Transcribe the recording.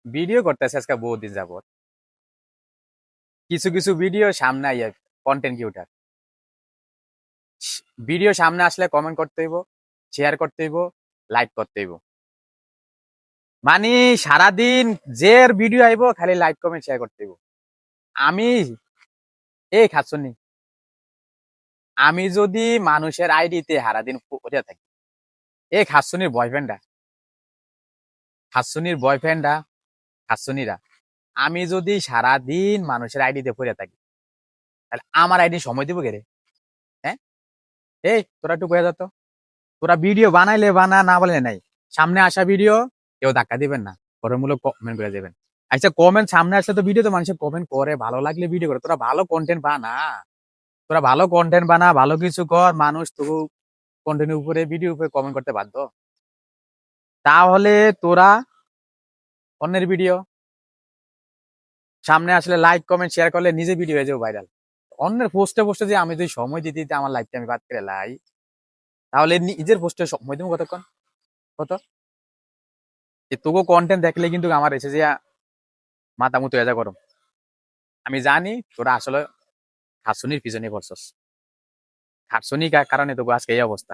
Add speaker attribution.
Speaker 1: Video করতেছে আজকে বহুদিন যাবত। কিছু কিছু ভিডিও সামনে আইয়া কন্টেন্ট ক্রিয়েটর, ভিডিও সামনে আসলে কমেন্ট করতে হইব, শেয়ার করতে হইব, লাইক করতে হইব। মানে সারাদিন যে ভিডিও আইব খালি লাইক কমেন্ট শেয়ার করতে হইব। আমি এই খাচ্ছনি, আমি যদি মানুষের আইডিতে সারাদিন পড়ে থাকি, এই খাচ্ছনির বয়ফ্রেন্ডরা, খাচ্ছনির বয়ফ্রেন্ডরা, খাচ্ছনিরা, আমি যদি সারাদিন মানুষের আইডিতে পড়ে থাকি তাহলে আমার আইডি সময় দিব কে রে? হ্যাঁ, এই তোরা একটু কয়ে যেত, তোরা ভিডিও বানাইলে বানা, না বলে নাই। সামনে আসা ভিডিও কেউ ধাক্কা দিবেন না, গঠনমূলক কমেন্ট করে দেবেন। আচ্ছা, কমেন্ট সামনে আসলে তো ভিডিও তো মানুষের কমেন্ট করে, ভালো লাগলে ভিডিও করে। তোরা ভালো কন্টেন্ট বানা, তোরা ভালো কন্টেন্ট বানা, ভালো কিছু কর, মানুষ তো কন্টেন্টের উপরে, ভিডিও উপরে কমেন্ট করতে বাধ্য। তাহলে তোরা অন্যের ভিডিও সামনে আসলে লাইক কমেন্ট শেয়ার করলে নিজে ভিডিও হয়ে যাবে ভাইরাল। অন্যের পোস্টে পোস্টে যে আমি যদি সময় দিতে দিতে আমার লাইফটা আমি বাদ করে লাই, তাহলে নিজের পোস্টে সময় দেবো কতক্ষণ? কত তোকে কন্টেন্ট দেখলে কিন্তু আমার এসে যে মাথা মতো এজা গরম। আমি জানি তোরা আসলে খাসুনির পিছনে পড়ছস, খাসুনি কারণে তোকে আজকে এই অবস্থা।